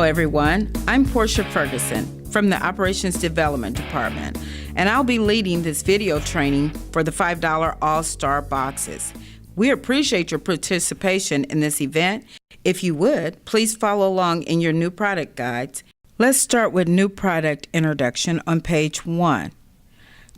everyone. I'm Portia Ferguson from the Operations Development Department, and I'll be leading this video training for the $5 All-Star boxes. We appreciate your participation in this event. If you would, please follow along in your new product guides. Let's start with new product introduction on page 1.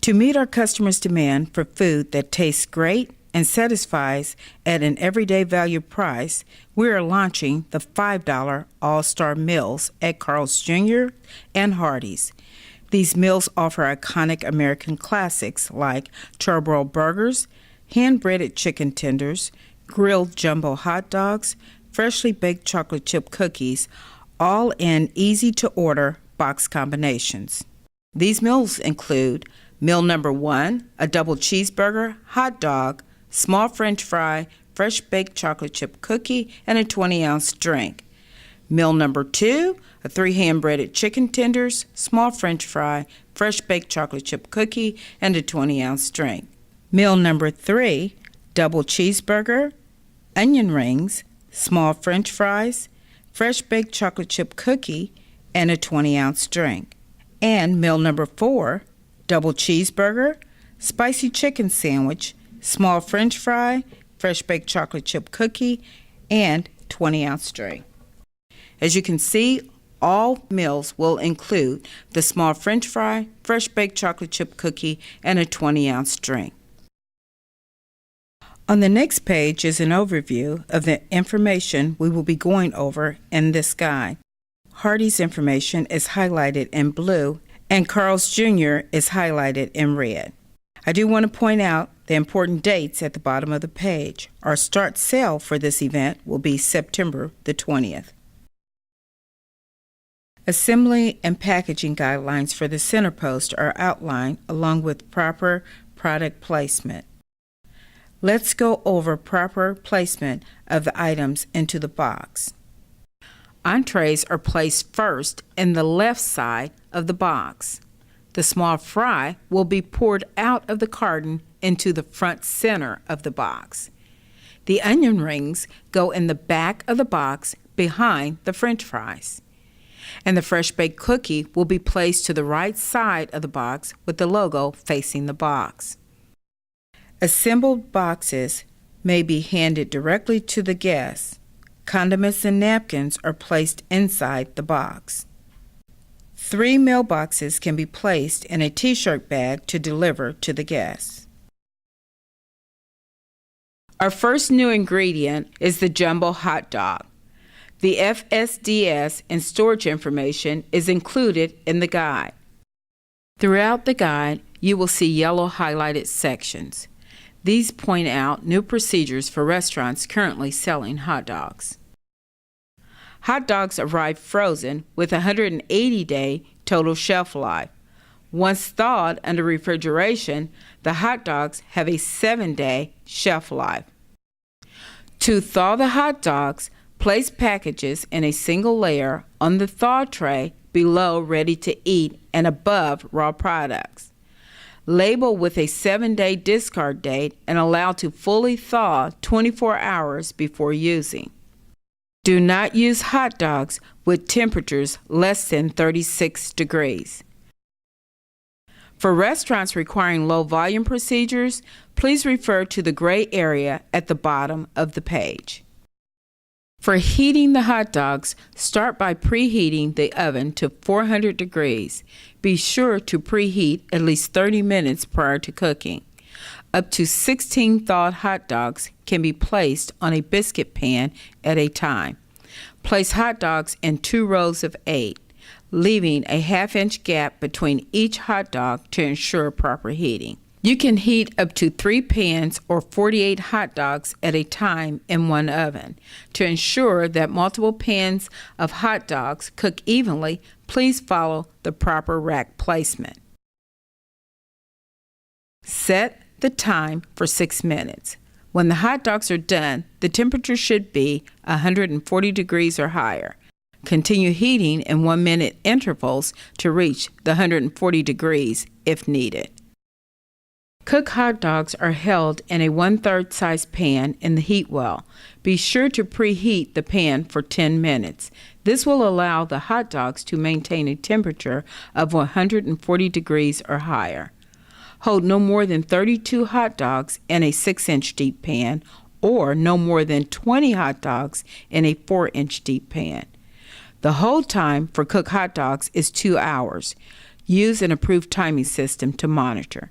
To meet our customers' demand for food that tastes great and satisfies at an everyday value price, we are launching the $5 All-Star Meals at Carl's Jr. and Hardee's. These meals offer iconic American classics like charbroiled burgers, hand-breaded chicken tenders, grilled jumbo hot dogs, freshly baked chocolate chip cookies, all in easy-to-order box combinations. These meals include meal number 1, a double cheeseburger, hot dog, small French fry, fresh baked chocolate chip cookie, and a 20-ounce drink. Meal number 2, a 3 hand-breaded chicken tenders, small French fry, fresh baked chocolate chip cookie, and a 20-ounce drink. Meal number 3, double cheeseburger, onion rings, small French fries, fresh baked chocolate chip cookie, and a 20-ounce drink. And meal number 4, double cheeseburger, spicy chicken sandwich, small French fry, fresh baked chocolate chip cookie, and 20-ounce drink. As you can see, all meals will include the small French fry, fresh baked chocolate chip cookie, and a 20-ounce drink. On the next page is an overview of the information we will be going over in this guide. Hardee's information is highlighted in blue, and Carl's Jr. is highlighted in red. I do want to point out the important dates at the bottom of the page. Our start sale for this event will be September the 20th. Assembly and packaging guidelines for the center post are outlined along with proper product placement. Let's go over proper placement of the items into the box. Entrees are placed first in the left side of the box. The small fry will be poured out of the carton into the front center of the box. The onion rings go in the back of the box behind the French fries. And the fresh baked cookie will be placed to the right side of the box with the logo facing the box. Assembled boxes may be handed directly to the guests. Condiments and napkins are placed inside the box. 3 mailboxes can be placed in a t-shirt bag to deliver to the guests. Our first new ingredient is the jumbo hot dog. The FSDS and storage information is included in the guide. Throughout the guide, you will see yellow highlighted sections. These point out new procedures for restaurants currently selling hot dogs. Hot dogs arrive frozen with a 180-day total shelf life. Once thawed under refrigeration, the hot dogs have a 7-day shelf life. To thaw the hot dogs, place packages in a single layer on the thaw tray below ready to eat and above raw products. Label with a 7-day discard date and allow to fully thaw 24 hours before using. Do not use hot dogs with temperatures less than 36 degrees. For restaurants requiring low volume procedures, please refer to the gray area at the bottom of the page. For heating the hot dogs, start by preheating the oven to 400 degrees. Be sure to preheat at least 30 minutes prior to cooking. Up to 16 thawed hot dogs can be placed on a biscuit pan at a time. Place hot dogs in 2 rows of 8, leaving a ½ inch gap between each hot dog to ensure proper heating. You can heat up to 3 pans or 48 hot dogs at a time in one oven. To ensure that multiple pans of hot dogs cook evenly, please follow the proper rack placement. Set the time for 6 minutes. When the hot dogs are done, the temperature should be 140 degrees or higher. Continue heating in 1-minute intervals to reach the 140 degrees if needed. Cooked hot dogs are held in a 1/3 size pan in the heat well. Be sure to preheat the pan for 10 minutes. This will allow the hot dogs to maintain a temperature of 140 degrees or higher. Hold no more than 32 hot dogs in a 6-inch deep pan or no more than 20 hot dogs in a 4-inch deep pan. The hold time for cooked hot dogs is 2 hours. Use an approved timing system to monitor.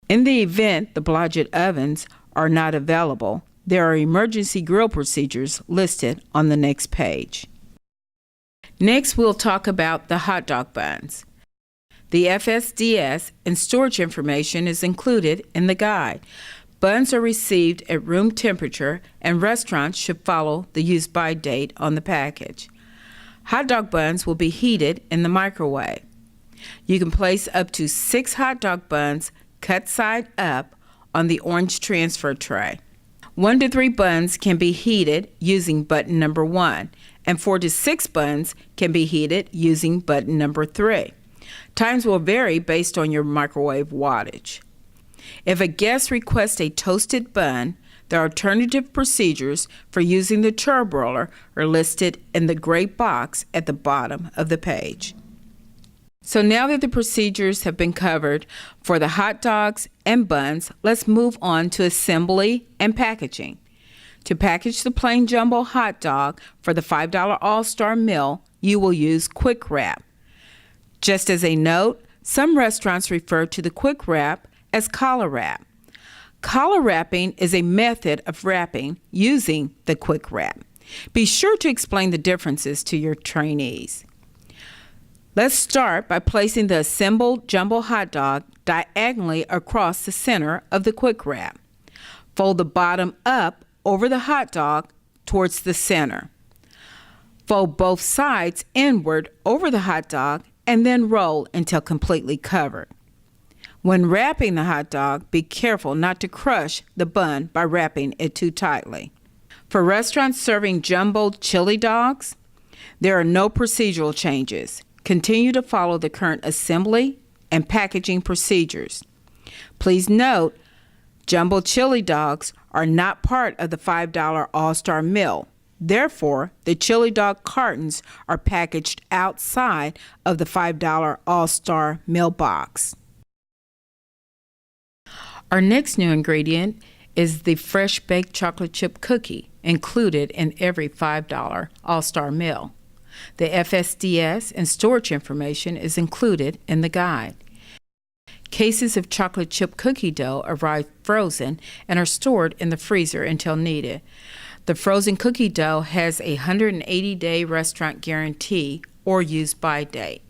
In the event the Blodgett ovens are not available, there are emergency grill procedures listed on the next page. Next, we'll talk about the hot dog buns. The FSDS and storage information is included in the guide. Buns are received at room temperature, and restaurants should follow the use-by date on the package. Hot dog buns will be heated in the microwave. You can place up to 6 hot dog buns cut side up on the orange transfer tray. 1 to 3 buns can be heated using button number 1, and 4 to 6 buns can be heated using button number 3. Times will vary based on your microwave wattage. If a guest requests a toasted bun, the alternative procedures for using the charbroiler are listed in the gray box at the bottom of the page. So now that the procedures have been covered for the hot dogs and buns, let's move on to assembly and packaging. To package the plain jumbo hot dog for the $5 All-Star meal, you will use Quick Wrap. Just as a note, some restaurants refer to the Quick Wrap as collar wrap. Collar wrapping is a method of wrapping using the Quick Wrap. Be sure to explain the differences to your trainees. Let's start by placing the assembled jumbo hot dog diagonally across the center of the Quick Wrap. Fold the bottom up over the hot dog towards the center. Fold both sides inward over the hot dog and then roll until completely covered. When wrapping the hot dog, be careful not to crush the bun by wrapping it too tightly. For restaurants serving jumbo chili dogs, there are no procedural changes. Continue to follow the current assembly and packaging procedures. Please note, jumbo chili dogs are not part of the $5 All-Star meal. Therefore, the chili dog cartons are packaged outside of the $5 All-Star meal box. Our next new ingredient is the fresh baked chocolate chip cookie, included in every $5 All-Star meal. The FSDS and storage information is included in the guide. Cases of chocolate chip cookie dough arrive frozen and are stored in the freezer until needed. The frozen cookie dough has a 180-day restaurant guarantee or use-by date.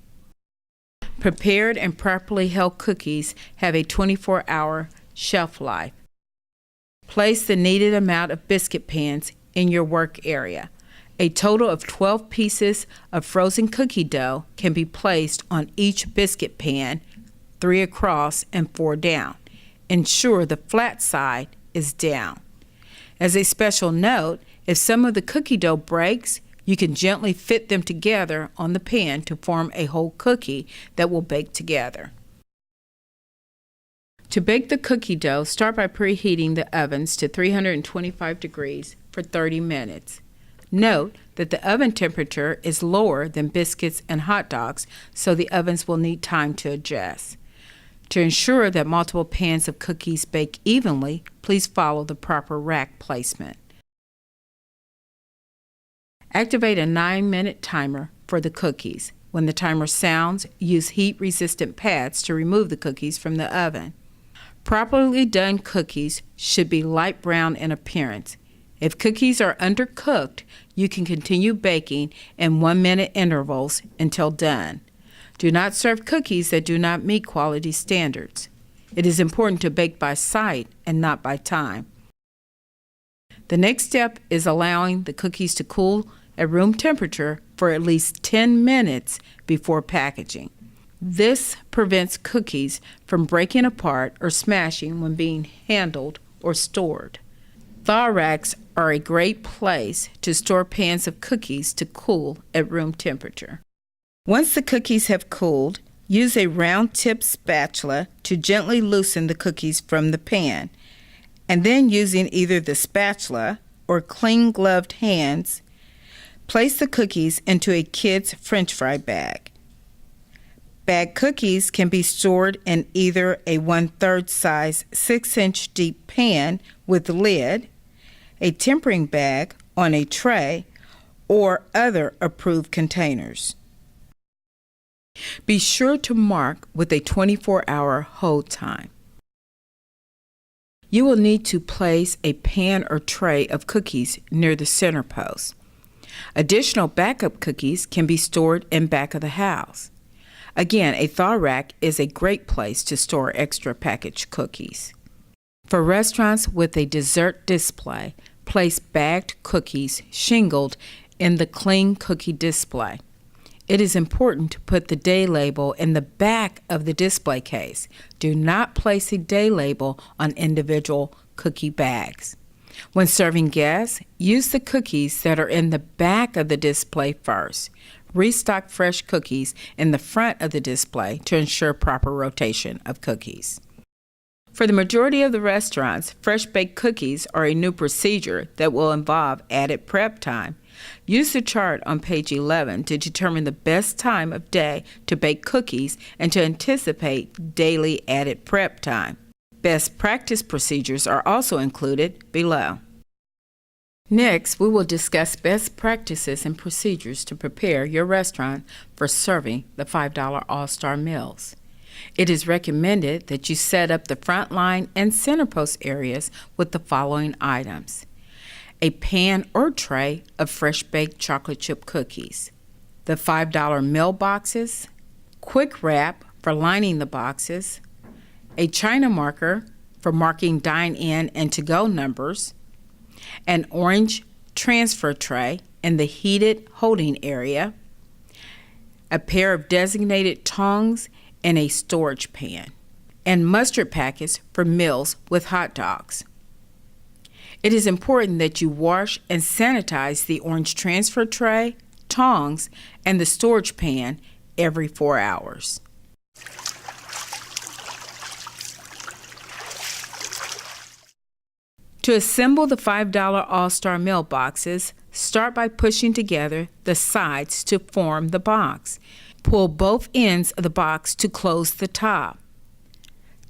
Prepared and properly held cookies have a 24-hour shelf life. Place the needed amount of biscuit pans in your work area. A total of 12 pieces of frozen cookie dough can be placed on each biscuit pan, 3 across and 4 down. Ensure the flat side is down. As a special note, if some of the cookie dough breaks, you can gently fit them together on the pan to form a whole cookie that will bake together. To bake the cookie dough, start by preheating the ovens to 325 degrees for 30 minutes. Note that the oven temperature is lower than biscuits and hot dogs, so the ovens will need time to adjust. To ensure that multiple pans of cookies bake evenly, please follow the proper rack placement. Activate a 9-minute timer for the cookies. When the timer sounds, use heat-resistant pads to remove the cookies from the oven. Properly done cookies should be light brown in appearance. If cookies are undercooked, you can continue baking in 1-minute intervals until done. Do not serve cookies that do not meet quality standards. It is important to bake by sight and not by time. The next step is allowing the cookies to cool at room temperature for at least 10 minutes before packaging. This prevents cookies from breaking apart or smashing when being handled or stored. Thaw racks are a great place to store pans of cookies to cool at room temperature. Once the cookies have cooled, Use a round-tipped spatula to gently loosen the cookies from the pan, and then using either the spatula or clean gloved hands, place the cookies into a kid's French fry bag. Bagged cookies can be stored in either a 1/3 size 6-inch deep pan with lid, a tempering bag on a tray, or other approved containers. Be sure to mark with a 24-hour hold time. You will need to place a pan or tray of cookies near the center post. Additional backup cookies can be stored in back of the house. Again, a thaw rack is a great place to store extra packaged cookies. For restaurants with a dessert display, place bagged cookies shingled in the clean cookie display. It is important to put the day label in the back of the display case. Do not place a day label on individual cookie bags. When serving guests, use the cookies that are in the back of the display first. Restock fresh cookies in the front of the display to ensure proper rotation of cookies. For the majority of the restaurants, fresh baked cookies are a new procedure that will involve added prep time. Use the chart on page 11 to determine the best time of day to bake cookies and to anticipate daily added prep time. Best practice procedures are also included below. Next, we will discuss best practices and procedures to prepare your restaurant for serving the $5 All-Star Meals. It is recommended that you set up the front line and center post areas with the following items: a pan or tray of fresh baked chocolate chip cookies, the $5 meal boxes, quick wrap for lining the boxes, a China marker for marking dine-in and to-go numbers, an orange transfer tray in the heated holding area, a pair of designated tongs and a storage pan, and mustard packets for meals with hot dogs. It is important that you wash and sanitize the orange transfer tray, tongs, and the storage pan every 4 hours. To assemble the $5 All-Star Meal boxes, start by pushing together the sides to form the box. Pull both ends of the box to close the top.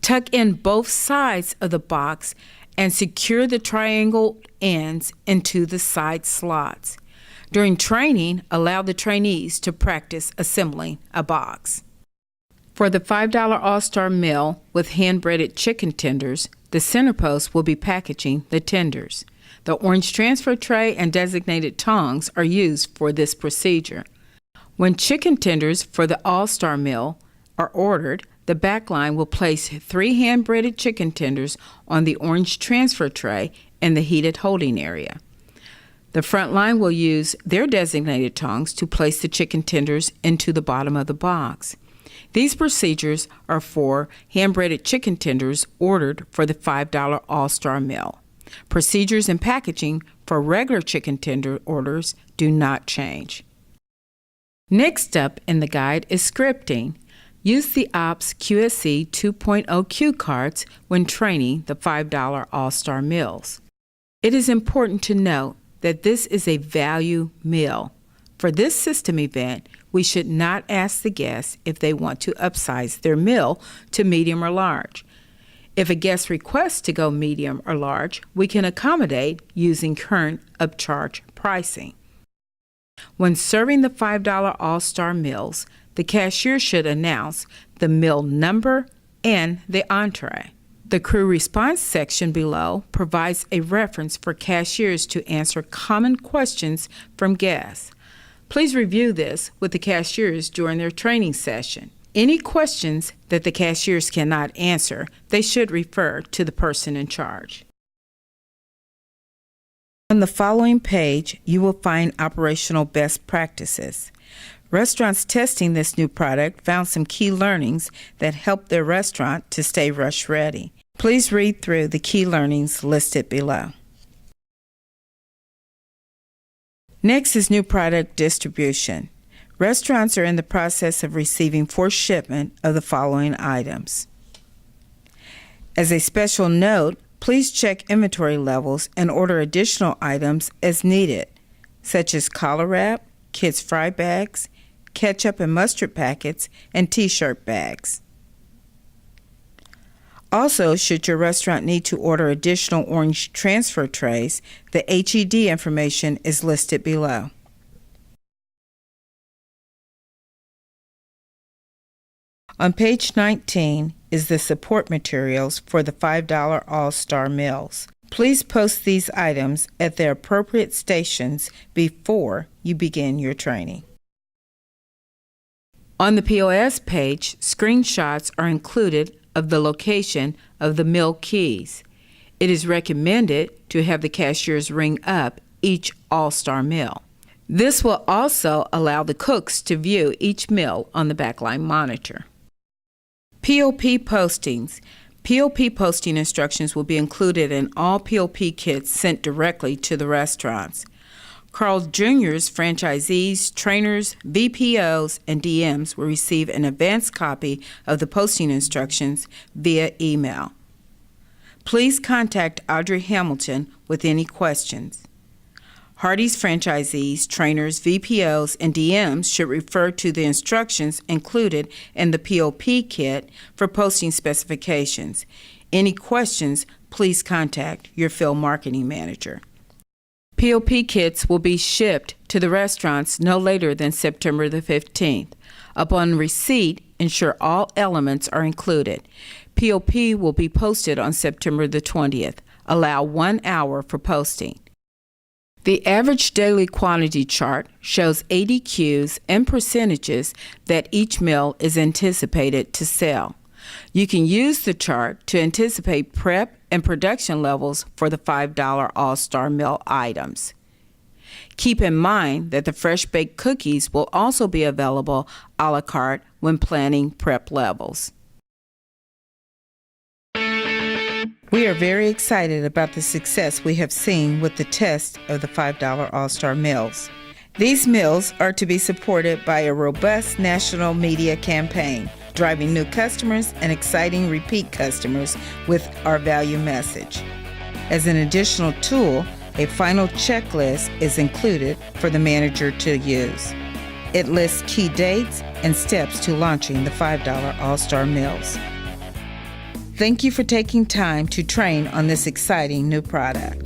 Tuck in both sides of the box and secure the triangle ends into the side slots. During training, allow the trainees to practice assembling a box. For the $5 All-Star Meal with hand-breaded chicken tenders, the center post will be packaging the tenders. The orange transfer tray and designated tongs are used for this procedure. When chicken tenders for the All-Star Meal are ordered, the back line will place 3 hand-breaded chicken tenders on the orange transfer tray in the heated holding area. The front line will use their designated tongs to place the chicken tenders into the bottom of the box. These procedures are for hand-breaded chicken tenders ordered for the $5 All-Star Meal. Procedures and packaging for regular chicken tender orders do not change. Next up in the guide is scripting. Use the OPS QSC 2.0 cue cards when training the $5 All-Star Meals. It is important to note that this is a value meal. For this system event, we should not ask the guests if they want to upsize their meal to medium or large. If a guest requests to go medium or large, we can accommodate using current upcharge pricing. When serving the $5 All-Star Meals, the cashier should announce the meal number and the entree. The crew response section below provides a reference for cashiers to answer common questions from guests. Please review this with the cashiers during their training session. Any questions that the cashiers cannot answer, they should refer to the person in charge. On the following page, you will find operational best practices. Restaurants testing this new product found some key learnings that helped their restaurant to stay rush ready. Please read through the key learnings listed below. Next is new product distribution. Restaurants are in the process of receiving forced shipment of the following items. As a special note, please check inventory levels and order additional items as needed, such as collar wrap, kids' fry bags, ketchup and mustard packets, and t-shirt bags. Also, should your restaurant need to order additional orange transfer trays, the HED information is listed below. On page 19 is the support materials for the $5 All-Star Meals. Please post these items at their appropriate stations before you begin your training. On the POS page, screenshots are included of the location of the meal keys. It is recommended to have the cashiers ring up each All-Star meal. This will also allow the cooks to view each meal on the backline monitor. POP postings. POP posting instructions will be included in all POP kits sent directly to the restaurants. Carl's Jr.'s franchisees, trainers, VPOs, and DMs will receive an advance copy of the posting instructions via email. Please contact Audrey Hamilton with any questions. Hardee's franchisees, trainers, VPOs, and DMs should refer to the instructions included in the POP kit for posting specifications. Any questions, please contact your field marketing manager. POP kits will be shipped to the restaurants no later than September the 15th. Upon receipt, ensure all elements are included. POP will be posted on September the 20th. Allow 1 hour for posting. The average daily quantity chart shows ADQs and percentages that each meal is anticipated to sell. You can use the chart to anticipate prep and production levels for the $5 All-Star Meal items. Keep in mind that the fresh baked cookies will also be available a la carte when planning prep levels. We are very excited about the success we have seen with the test of the $5 All-Star Meals. These meals are to be supported by a robust national media campaign, driving new customers and exciting repeat customers with our value message. As an additional tool, a final checklist is included for the manager to use. It lists key dates and steps to launching the $5 All-Star Meals. Thank you for taking time to train on this exciting new product.